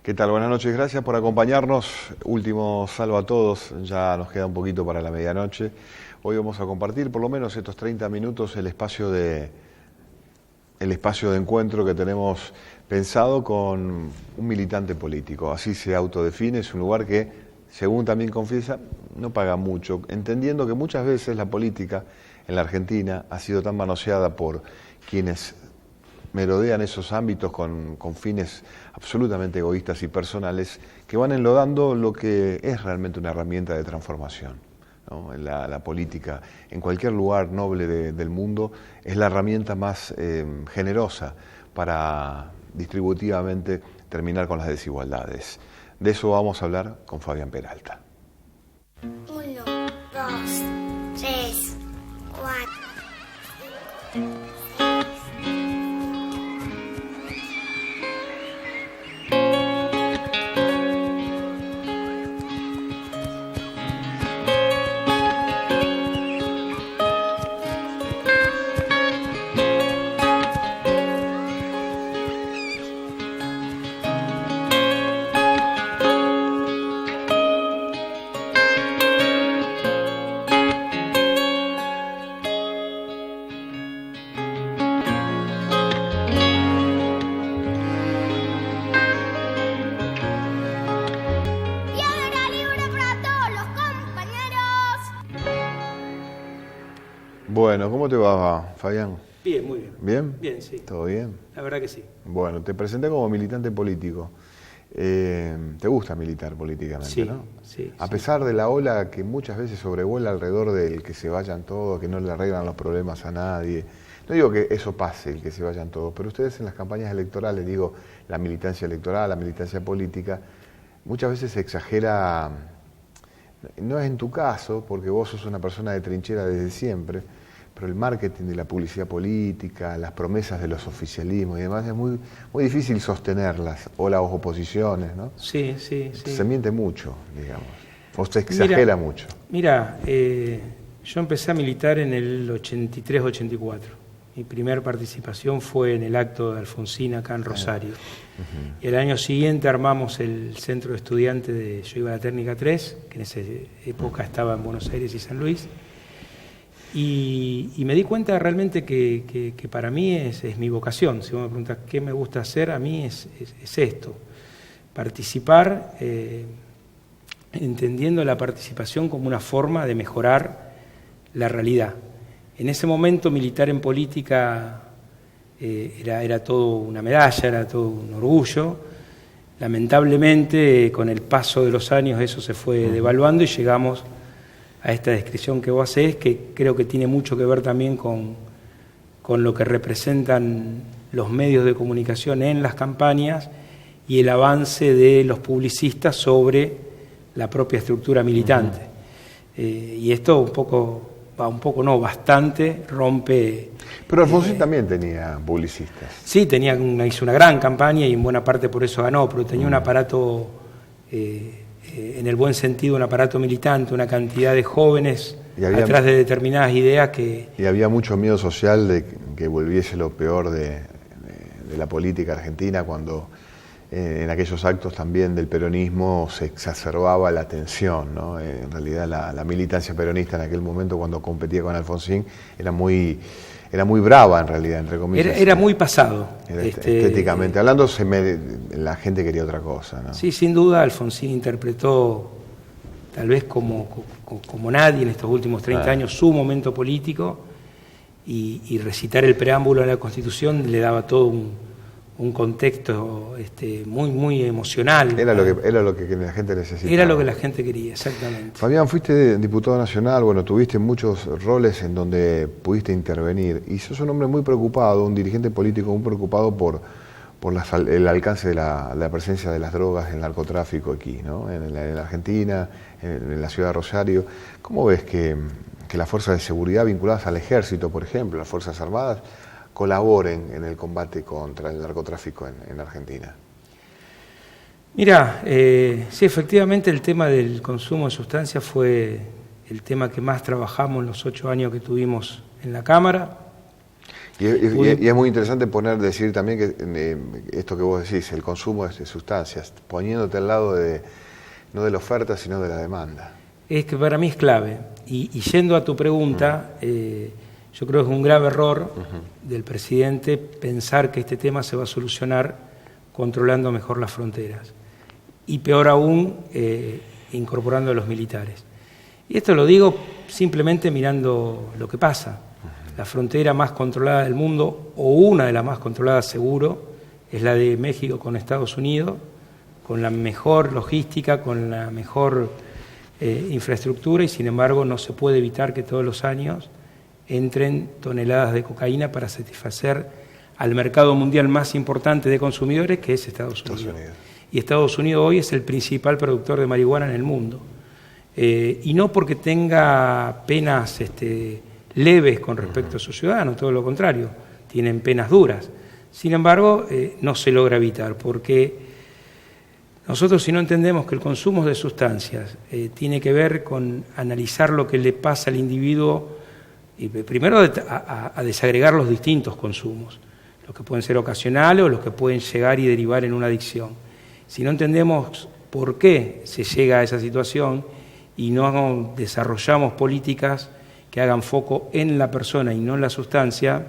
¿Qué tal? Buenas noches, gracias por acompañarnos. Último saludo a todos, ya nos queda un poquito para la medianoche. Hoy vamos a compartir por lo menos estos 30 minutos el espacio de encuentro que tenemos pensado con un militante político. Así se autodefine, es un lugar que, según también confiesa, no paga mucho, entendiendo que muchas veces la política en la Argentina ha sido tan manoseada por quienes merodean esos ámbitos con fines absolutamente egoístas y personales que van enlodando lo que es realmente una herramienta de transformación, ¿no? La política, en cualquier lugar noble del mundo, es la herramienta más generosa para distributivamente terminar con las desigualdades. De eso vamos a hablar con Fabián Peralta. 1, 2, 3, 4. Bueno, ¿cómo te va, Fabián? Bien, muy bien. ¿Bien? Bien, sí. ¿Todo bien? La verdad que sí. Bueno, te presenté como militante político. ¿Te gusta militar políticamente, Sí, no? sí. A pesar de la ola que muchas veces sobrevuela alrededor del que se vayan todos, que no le arreglan los problemas a nadie. No digo que eso pase, el que se vayan todos, pero ustedes en las campañas electorales, digo, la militancia electoral, la militancia política, muchas veces se exagera. No es en tu caso, porque vos sos una persona de trinchera desde siempre, pero el marketing de la publicidad política, las promesas de los oficialismos y demás, es muy difícil sostenerlas, o las oposiciones, ¿no? Sí. Se miente mucho, digamos, o se exagera mucho. Mira, yo empecé a militar en el 83-84. Mi primera participación fue en el acto de Alfonsín acá en Rosario. Y el año siguiente armamos el centro de estudiantes yo iba a la Técnica 3, que en esa época estaba en Buenos Aires y San Luis. Y me di cuenta realmente que para mí es mi vocación. Si vos me preguntas qué me gusta hacer, a mí es esto. Participar, entendiendo la participación como una forma de mejorar la realidad. En ese momento militar en política era todo una medalla, era todo un orgullo. Lamentablemente, con el paso de los años eso se fue devaluando y llegamos a esta descripción que vos hacés, que creo que tiene mucho que ver también con lo que representan los medios de comunicación en las campañas y el avance de los publicistas sobre la propia estructura militante. Y esto bastante rompe. Pero Alfonsín también tenía publicistas. Sí, hizo una gran campaña y en buena parte por eso ganó, pero tenía un aparato, en el buen sentido, un aparato militante, una cantidad de jóvenes atrás de determinadas ideas que... Y había mucho miedo social de que volviese lo peor de la política argentina cuando en aquellos actos también del peronismo se exacerbaba la tensión, ¿no? En realidad la militancia peronista en aquel momento cuando competía con Alfonsín era muy brava en realidad, entre comillas. Era muy pasado. Estéticamente hablando, la gente quería otra cosa, ¿no? Sí, sin duda Alfonsín interpretó, tal vez como nadie en estos últimos 30 años, su momento político y recitar el preámbulo de la Constitución le daba todo un contexto muy emocional. Era lo que la gente necesitaba. Era lo que la gente quería, exactamente. Fabián, fuiste diputado nacional, bueno, tuviste muchos roles en donde pudiste intervenir y sos un hombre muy preocupado, un dirigente político muy preocupado por el alcance de la presencia de las drogas, el narcotráfico aquí, ¿no? En la Argentina, en la ciudad de Rosario. ¿Cómo ves que las fuerzas de seguridad vinculadas al ejército, por ejemplo, las Fuerzas Armadas, colaboren en el combate contra el narcotráfico en Argentina? Mira, sí, efectivamente el tema del consumo de sustancias fue el tema que más trabajamos en los 8 años que tuvimos en la Cámara. Y es muy interesante decir también que esto que vos decís, el consumo de sustancias, poniéndote al lado no de la oferta, sino de la demanda. Es que para mí es clave. Y yendo a tu pregunta, yo creo que es un grave error del presidente pensar que este tema se va a solucionar controlando mejor las fronteras. Y peor aún, incorporando a los militares. Y esto lo digo simplemente mirando lo que pasa. La frontera más controlada del mundo, o una de las más controladas seguro, es la de México con Estados Unidos, con la mejor logística, con la mejor infraestructura, y sin embargo no se puede evitar que todos los años entren toneladas de cocaína para satisfacer al mercado mundial más importante de consumidores, que es Estados Unidos. Y Estados Unidos hoy es el principal productor de marihuana en el mundo. Y no porque tenga penas leves con respecto a sus ciudadanos, todo lo contrario, tienen penas duras. Sin embargo, no se logra evitar, porque nosotros, si no entendemos que el consumo de sustancias tiene que ver con analizar lo que le pasa al individuo, y primero a desagregar los distintos consumos, los que pueden ser ocasionales o los que pueden llegar y derivar en una adicción. Si no entendemos por qué se llega a esa situación y no desarrollamos políticas que hagan foco en la persona y no en la sustancia,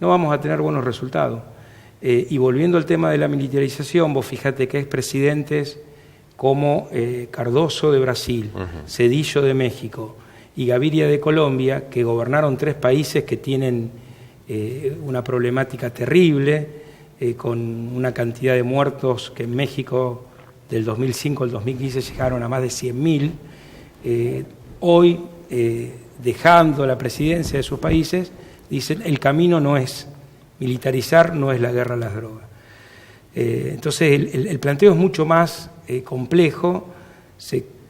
no vamos a tener buenos resultados. Y volviendo al tema de la militarización, vos fíjate que expresidentes como Cardoso de Brasil, Zedillo de México y Gaviria de Colombia, que gobernaron 3 países que tienen una problemática terrible, con una cantidad de muertos que en México del 2005 al 2015 llegaron a más de 100.000, hoy dejando la presidencia de sus países, dicen el camino no es militarizar, no es la guerra a las drogas. Entonces el planteo es mucho más complejo,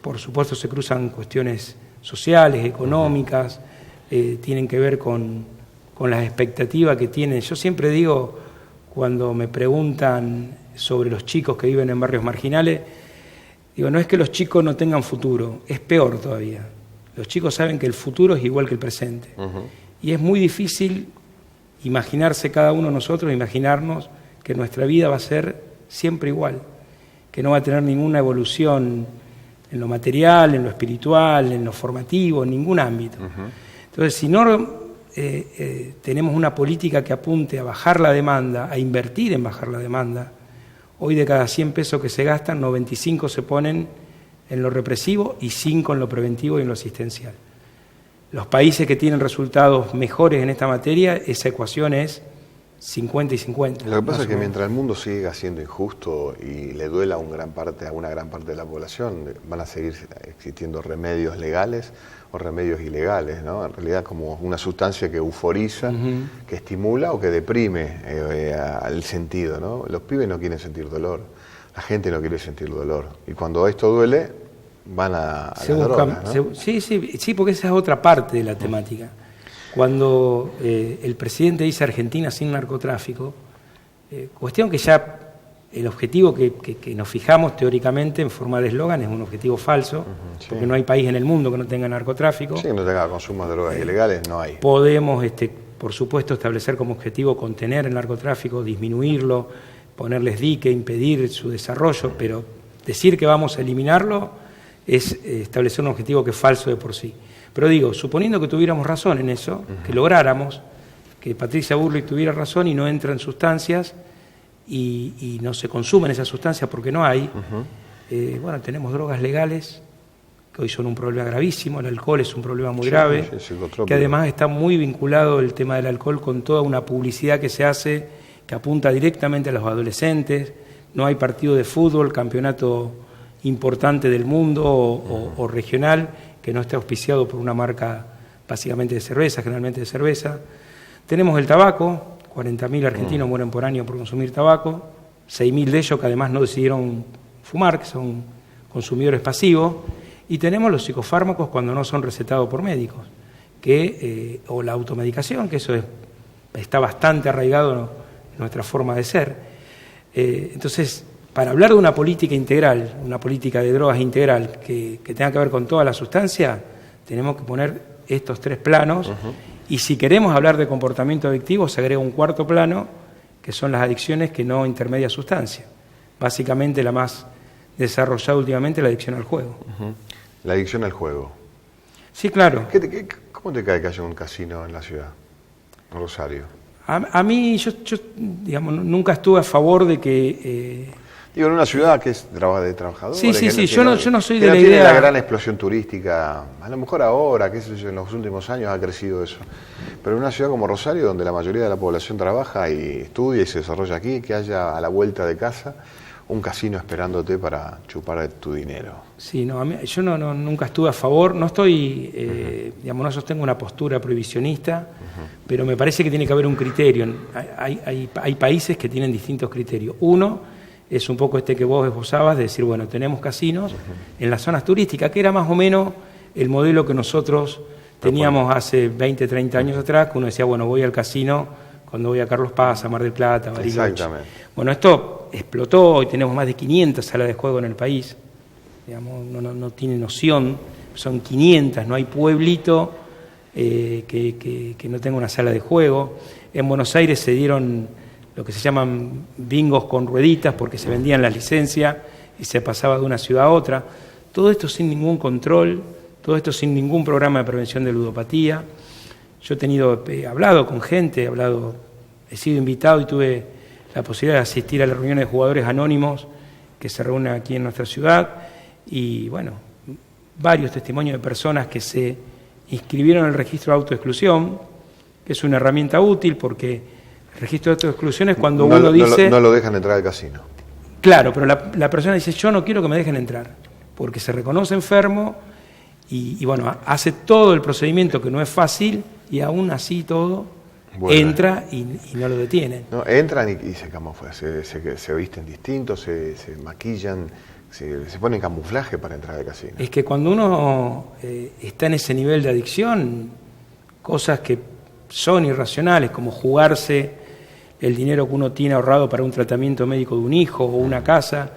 por supuesto se cruzan cuestiones sociales, económicas, tienen que ver con las expectativas que tienen. Yo siempre digo, cuando me preguntan sobre los chicos que viven en barrios marginales, digo, no es que los chicos no tengan futuro, es peor todavía. Los chicos saben que el futuro es igual que el presente. Y es muy difícil imaginarse cada uno de nosotros, imaginarnos que nuestra vida va a ser siempre igual, que no va a tener ninguna evolución en lo material, en lo espiritual, en lo formativo, en ningún ámbito. Entonces, si no tenemos una política que apunte a bajar la demanda, a invertir en bajar la demanda, hoy de cada 100 pesos que se gastan, 95 se ponen en lo represivo y 5 en lo preventivo y en lo asistencial. Los países que tienen resultados mejores en esta materia, esa ecuación es 50 y 50. Lo que pasa es que mientras el mundo siga siendo injusto y le duela a una gran parte de la población, van a seguir existiendo remedios legales o remedios ilegales, ¿no? En realidad como una sustancia que euforiza, que estimula o que deprime al sentido, ¿no? Los pibes no quieren sentir dolor, la gente no quiere sentir dolor. Y cuando esto duele, van a las drogas, ¿no? Sí, porque esa es otra parte de la temática. Cuando el presidente dice Argentina sin narcotráfico, cuestión que ya el objetivo que nos fijamos teóricamente en forma de eslogan es un objetivo falso, porque no hay país en el mundo que no tenga narcotráfico. Sí, no tenga consumo de drogas ilegales, no hay. Podemos, por supuesto, establecer como objetivo contener el narcotráfico, disminuirlo, ponerles dique, impedir su desarrollo, pero decir que vamos a eliminarlo es establecer un objetivo que es falso de por sí. Pero digo, suponiendo que tuviéramos razón en eso, que lográramos, que Patricia Bullrich tuviera razón y no entran sustancias y no se consumen esas sustancias porque no hay, bueno, tenemos drogas legales que hoy son un problema gravísimo, el alcohol es un problema muy grave, que además está muy vinculado el tema del alcohol con toda una publicidad que se hace, que apunta directamente a los adolescentes, no hay partido de fútbol, campeonato importante del mundo o regional, que no esté auspiciado por una marca básicamente de cerveza, generalmente de cerveza. Tenemos el tabaco, 40.000 argentinos mueren por año por consumir tabaco, 6.000 de ellos que además no decidieron fumar, que son consumidores pasivos, y tenemos los psicofármacos cuando no son recetados por médicos, o la automedicación, que eso está bastante arraigado en nuestra forma de ser. Entonces, para hablar de una política integral, una política de drogas integral que tenga que ver con toda la sustancia, tenemos que poner estos 3 planos Y si queremos hablar de comportamiento adictivo, se agrega un cuarto plano, que son las adicciones que no intermedia sustancia. Básicamente la más desarrollada últimamente es la adicción al juego. La adicción al juego. Sí, claro. ¿Cómo te cae que haya un casino en la ciudad, en Rosario? A mí, yo digamos, nunca estuve a favor de que... Digo, en una ciudad que es de trabajadores. Sí, yo no soy de la tiene idea... la gran explosión turística, a lo mejor ahora, qué sé yo, en los últimos años ha crecido eso. Pero en una ciudad como Rosario, donde la mayoría de la población trabaja y estudia y se desarrolla aquí, que haya a la vuelta de casa un casino esperándote para chupar tu dinero. Sí, no, yo nunca estuve a favor, no estoy, digamos, no sostengo una postura prohibicionista, pero me parece que tiene que haber un criterio. Hay países que tienen distintos criterios. Uno es un poco este que vos esbozabas, de decir, bueno, tenemos casinos en las zonas turísticas, que era más o menos el modelo que nosotros teníamos hace 20, 30 años atrás, que uno decía, bueno, voy al casino cuando voy a Carlos Paz, a Mar del Plata, a Bariloche. Exactamente. Bueno, esto explotó, hoy tenemos más de 500 salas de juego en el país, digamos, no tiene noción, son 500, no hay pueblito que no tenga una sala de juego. En Buenos Aires se dieron lo que se llaman bingos con rueditas, porque se vendían las licencias y se pasaba de una ciudad a otra. Todo esto sin ningún control, todo esto sin ningún programa de prevención de ludopatía. Yo he hablado con gente, he sido invitado y tuve la posibilidad de asistir a las reuniones de jugadores anónimos que se reúnen aquí en nuestra ciudad, y bueno, varios testimonios de personas que se inscribieron en el registro de autoexclusión, que es una herramienta útil porque el registro de autoexclusión es cuando uno dice... No lo dejan entrar al casino. Claro, pero la persona dice, yo no quiero que me dejen entrar, porque se reconoce enfermo y bueno, hace todo el procedimiento que no es fácil y aún así todo entra y no lo detienen. No, entran y se camuflan, se visten distintos, se maquillan, se ponen camuflaje para entrar al casino. Es que cuando uno está en ese nivel de adicción, cosas que son irracionales, como jugarse el dinero que uno tiene ahorrado para un tratamiento médico de un hijo o una casa,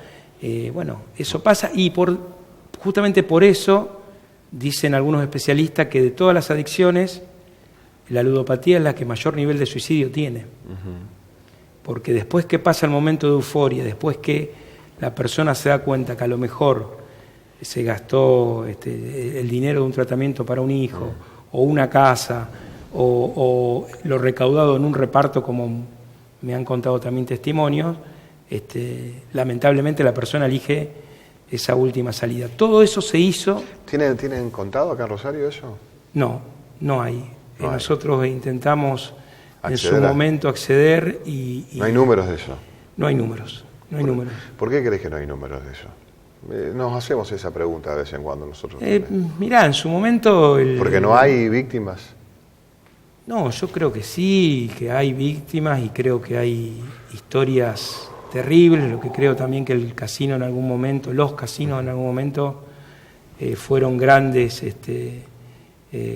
bueno, eso pasa, y justamente por eso dicen algunos especialistas que de todas las adicciones la ludopatía es la que mayor nivel de suicidio tiene. Porque después que pasa el momento de euforia, después que la persona se da cuenta que a lo mejor se gastó el dinero de un tratamiento para un hijo o una casa o lo recaudado en un reparto, como me han contado también testimonios, lamentablemente la persona elige esa última salida. Todo eso se hizo... ¿Tienen contado acá en Rosario eso? No hay. Nosotros intentamos en su acceder momento acceder y... ¿No hay números de eso? No hay números. ¿Por qué crees que no hay números de eso? Nos hacemos esa pregunta de vez en cuando nosotros. Mirá, en su momento... ¿Porque no hay víctimas? No, yo creo que sí, que hay víctimas y creo que hay historias terribles. Lo que creo también que el casino en algún momento, los casinos en algún momento fueron grandes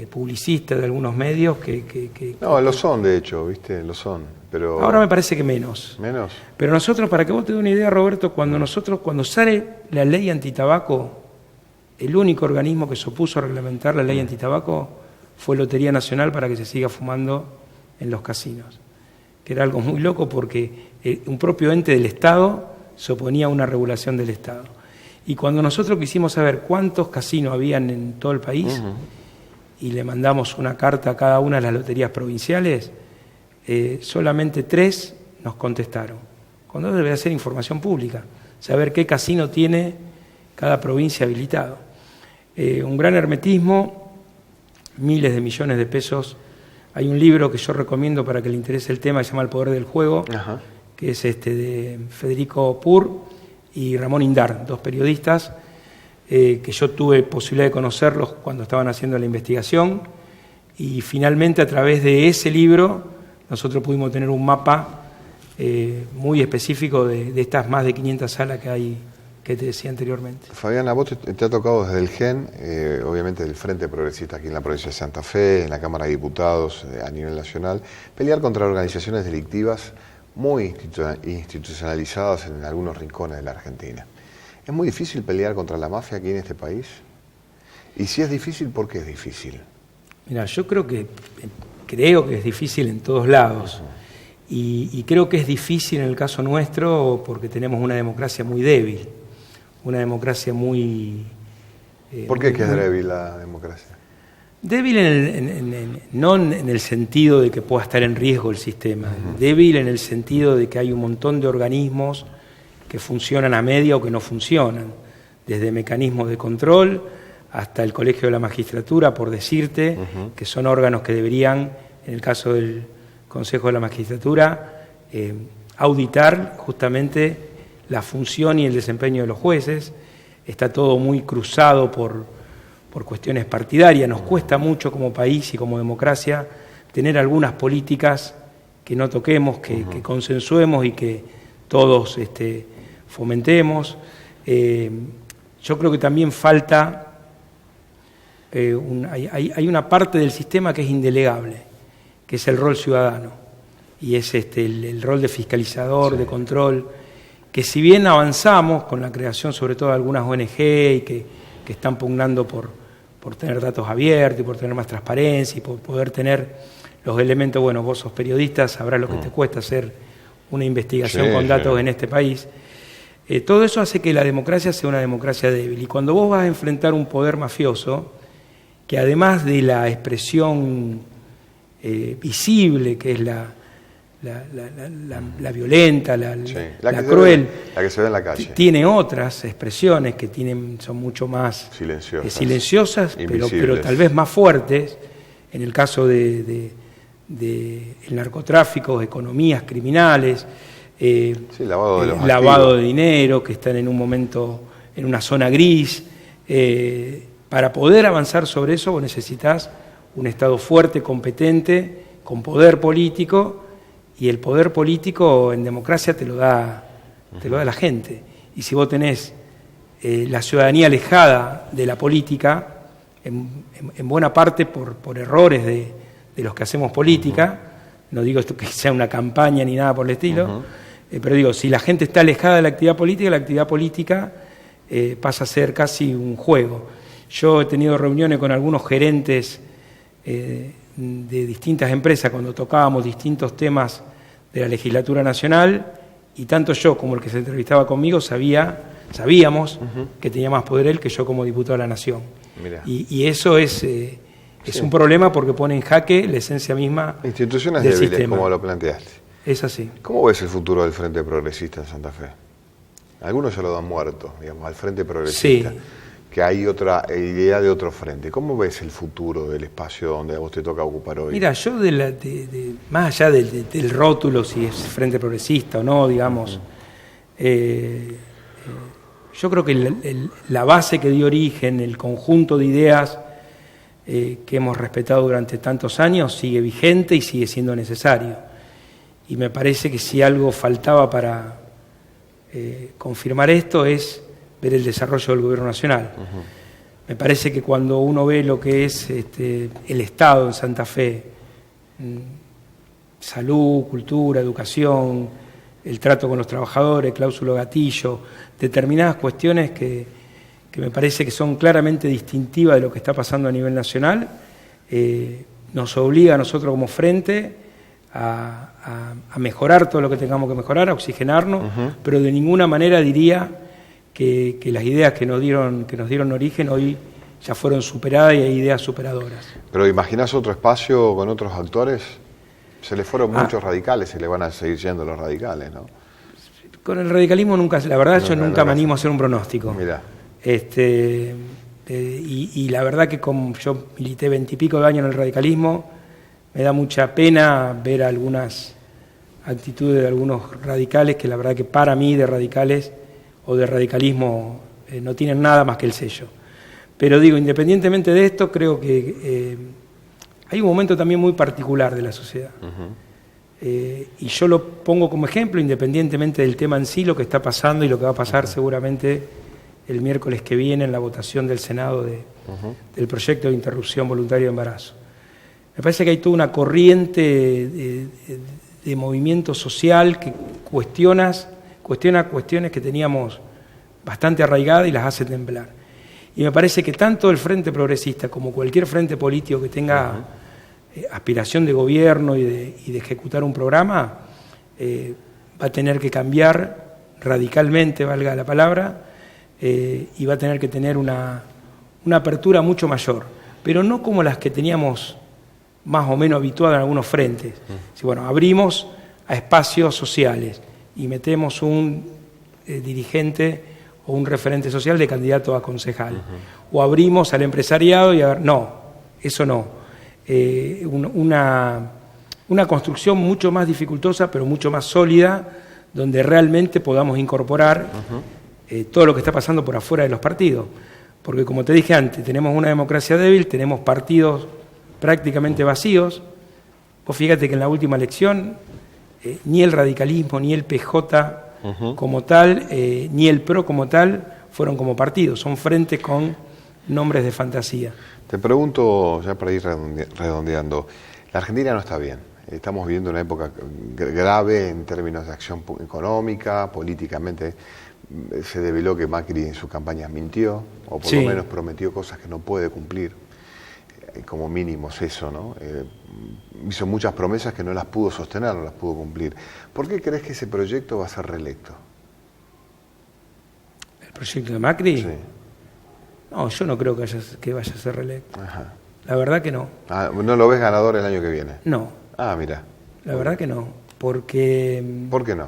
publicistas de algunos medios que... No, lo son de hecho, ¿viste? Lo son, pero... Ahora me parece que menos. ¿Menos? Pero nosotros, para que vos te des una idea, Roberto, cuando sale la ley antitabaco, el único organismo que se opuso a reglamentar la ley antitabaco fue Lotería Nacional, para que se siga fumando en los casinos, que era algo muy loco porque un propio ente del Estado se oponía a una regulación del Estado. Y cuando nosotros quisimos saber cuántos casinos habían en todo el país, y le mandamos una carta a cada una de las loterías provinciales, solamente 3 nos contestaron, cuando debería ser información pública, saber qué casino tiene cada provincia habilitado. Un gran hermetismo, miles de millones de pesos. Hay un libro que yo recomiendo para que le interese el tema, que se llama El poder del juego, que es de Federico Pur y Ramón Indar, 2 periodistas, que yo tuve posibilidad de conocerlos cuando estaban haciendo la investigación, y finalmente a través de ese libro nosotros pudimos tener un mapa muy específico de estas más de 500 salas que hay, que te decía anteriormente. Fabián, a vos te ha tocado desde el GEN, obviamente del Frente Progresista aquí en la provincia de Santa Fe, en la Cámara de Diputados a nivel nacional, pelear contra organizaciones delictivas muy institucionalizadas en algunos rincones de la Argentina. ¿Es muy difícil pelear contra la mafia aquí en este país? Y si es difícil, ¿por qué es difícil? Mira, yo creo que creo que es difícil en todos lados. Y creo que es difícil en el caso nuestro porque tenemos una democracia muy débil, una democracia muy... ¿Por qué es débil la democracia? Débil no en el sentido de que pueda estar en riesgo el sistema, débil en el sentido de que hay un montón de organismos que funcionan a media o que no funcionan, desde mecanismos de control hasta el Colegio de la Magistratura, por decirte, que son órganos que deberían, en el caso del Consejo de la Magistratura, auditar justamente la función y el desempeño de los jueces. Está todo muy cruzado por cuestiones partidarias. Nos cuesta mucho como país y como democracia tener algunas políticas que no toquemos, que consensuemos y que todos fomentemos. Yo creo que también falta, hay una parte del sistema que es indelegable, que es el rol ciudadano, y es el rol de fiscalizador, de control, que si bien avanzamos con la creación sobre todo de algunas ONG y que están pugnando por tener datos abiertos y por tener más transparencia y por poder tener los elementos, bueno, vos sos periodista, sabrás lo que te cuesta hacer una investigación con datos en este país. Todo eso hace que la democracia sea una democracia débil. Y cuando vos vas a enfrentar un poder mafioso, que además de la expresión visible, que es la violenta, la cruel, la que se ve en la calle, tiene otras expresiones que son mucho más silenciosas pero tal vez más fuertes, en el caso de el narcotráfico, economías criminales, lavado de dinero, que están en un momento en una zona gris. Para poder avanzar sobre eso vos necesitas un Estado fuerte, competente, con poder político, y el poder político en democracia te lo da la gente. Y si vos tenés la ciudadanía alejada de la política, en buena parte por errores de los que hacemos política, no digo esto que sea una campaña ni nada por el estilo, pero digo, si la gente está alejada de la actividad política pasa a ser casi un juego. Yo he tenido reuniones con algunos gerentes de distintas empresas cuando tocábamos distintos temas de la legislatura nacional, y tanto yo como el que se entrevistaba conmigo sabíamos que tenía más poder él que yo como diputado de la Nación. Y eso es un problema porque pone en jaque la esencia misma instituciones del débiles, sistema. como lo planteaste. Es así. ¿Cómo ves el futuro del Frente Progresista en Santa Fe? Algunos ya lo dan muerto, digamos, al Frente Progresista. Sí. Que hay otra idea de otro frente. ¿Cómo ves el futuro del espacio donde a vos te toca ocupar hoy? Mira, yo más allá del rótulo, si es Frente Progresista o no, digamos, yo creo que la base que dio origen, el conjunto de ideas que hemos respetado durante tantos años, sigue vigente y sigue siendo necesario. Y me parece que si algo faltaba para confirmar esto es ver el desarrollo del gobierno nacional. Me parece que cuando uno ve lo que es el Estado en Santa Fe, salud, cultura, educación, el trato con los trabajadores, cláusula gatillo, determinadas cuestiones que me parece que son claramente distintivas de lo que está pasando a nivel nacional, nos obliga a nosotros como frente a mejorar todo lo que tengamos que mejorar, a oxigenarnos, pero de ninguna manera diría que las ideas que nos dieron origen hoy ya fueron superadas y hay ideas superadoras. ¿Pero imaginás otro espacio con otros actores? Se le fueron muchos radicales, se le van a seguir yendo los radicales, ¿no? Con el radicalismo nunca, la verdad yo nunca me animo a hacer un pronóstico. Mirá. Y la verdad que como yo milité 20 y pico de años en el radicalismo, me da mucha pena ver algunas actitudes de algunos radicales que la verdad que para mí de radicales o de radicalismo no tienen nada más que el sello. Pero digo, independientemente de esto, creo que hay un momento también muy particular de la sociedad. Y yo lo pongo como ejemplo, independientemente del tema en sí, lo que está pasando y lo que va a pasar seguramente el miércoles que viene en la votación del Senado del proyecto de interrupción voluntaria de embarazo. Me parece que hay toda una corriente de movimiento social que cuestiona cuestiones que teníamos bastante arraigadas y las hace temblar. Y me parece que tanto el Frente Progresista como cualquier frente político que tenga aspiración de gobierno y de ejecutar un programa, va a tener que cambiar radicalmente, valga la palabra, y va a tener que tener una apertura mucho mayor, pero no como las que teníamos más o menos habituadas en algunos frentes. Si, bueno, abrimos a espacios sociales y metemos un dirigente o un referente social de candidato a concejal, o abrimos al empresariado y no, eso no. Una construcción mucho más dificultosa, pero mucho más sólida, donde realmente podamos incorporar todo lo que está pasando por afuera de los partidos. Porque, como te dije antes, tenemos una democracia débil, tenemos partidos prácticamente vacíos. Vos fíjate que en la última elección ni el radicalismo, ni el PJ como tal, ni el PRO como tal, fueron como partidos, son frentes con nombres de fantasía. Te pregunto, ya para ir redondeando, la Argentina no está bien. Estamos viviendo una época grave en términos de acción económica, políticamente. Se develó que Macri en sus campañas mintió, o por lo menos prometió cosas que no puede cumplir. Como mínimo es eso, ¿no? Hizo muchas promesas que no las pudo sostener, no las pudo cumplir. ¿Por qué crees que ese proyecto va a ser reelecto? ¿El proyecto de Macri? Sí. No, yo no creo que vaya a ser reelecto. Ajá. La verdad que no. ¿No lo ves ganador el año que viene? No. Mira. La verdad que no, porque... ¿Por qué no?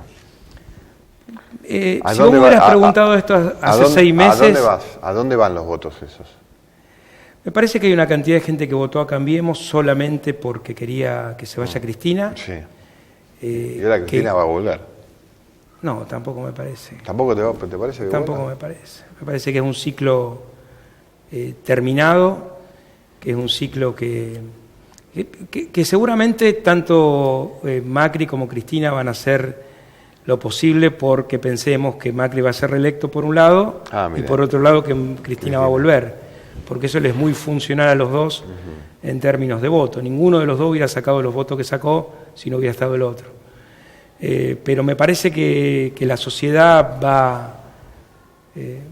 Si vos me hubieras preguntado esto hace 6 meses... ¿A dónde vas? ¿A dónde van los votos esos? Me parece que hay una cantidad de gente que votó a Cambiemos solamente porque quería que se vaya Cristina. Sí. ¿Y ahora Cristina va a volver? No, tampoco me parece. ¿Tampoco te parece que Tampoco vuelva? me parece. Me parece que es un ciclo terminado, que es un ciclo que seguramente tanto Macri como Cristina van a hacer lo posible porque pensemos que Macri va a ser reelecto por un lado y por otro lado que Cristina va a volver. Porque eso les es muy funcional a los dos en términos de voto. Ninguno de los dos hubiera sacado los votos que sacó si no hubiera estado el otro. Pero me parece que la sociedad va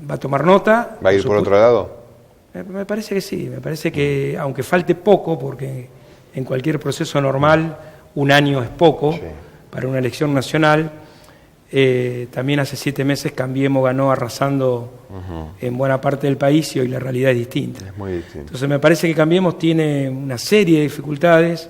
a tomar nota. ¿Va a ir por otro lado? Me parece que sí. Me parece que, aunque falte poco, porque en cualquier proceso normal un año es poco para una elección nacional, también hace 7 meses Cambiemos ganó arrasando en buena parte del país y hoy la realidad es distinta. Es muy distinta. Entonces me parece que Cambiemos tiene una serie de dificultades,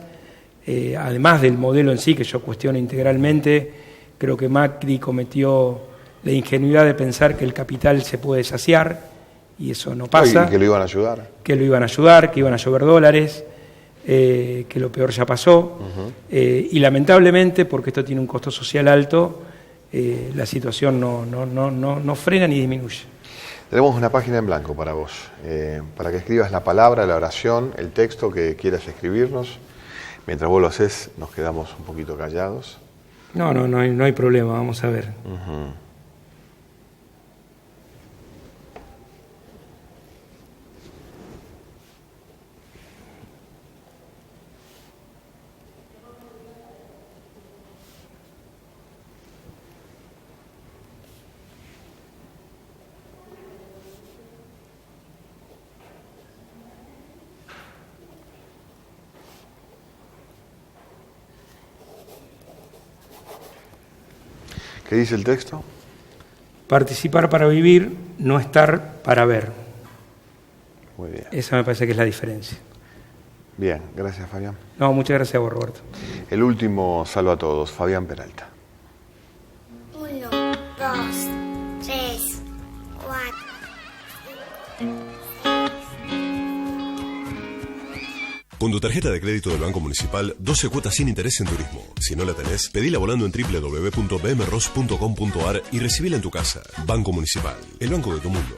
además del modelo en sí, que yo cuestiono integralmente. Creo que Macri cometió la ingenuidad de pensar que el capital se puede saciar y eso no pasa. Y que lo iban a ayudar. Que lo iban a ayudar, que iban a llover dólares, que lo peor ya pasó. Y lamentablemente, porque esto tiene un costo social alto, la situación no frena ni disminuye. Tenemos una página en blanco para vos, para que escribas la palabra, la oración, el texto que quieras escribirnos. Mientras vos lo haces, nos quedamos un poquito callados. No hay problema, vamos a ver. ¿Qué dice el texto? Participar para vivir, no estar para ver. Muy bien. Esa me parece que es la diferencia. Bien, gracias Fabián. No, muchas gracias a vos, Roberto. El último saludo a todos, Fabián Peralta. 1, 2, 3, 4. Con tu tarjeta de crédito del Banco Municipal, 12 cuotas sin interés en turismo. Si no la tenés, pedila volando en www.bmros.com.ar y recibila en tu casa. Banco Municipal, el banco de tu mundo.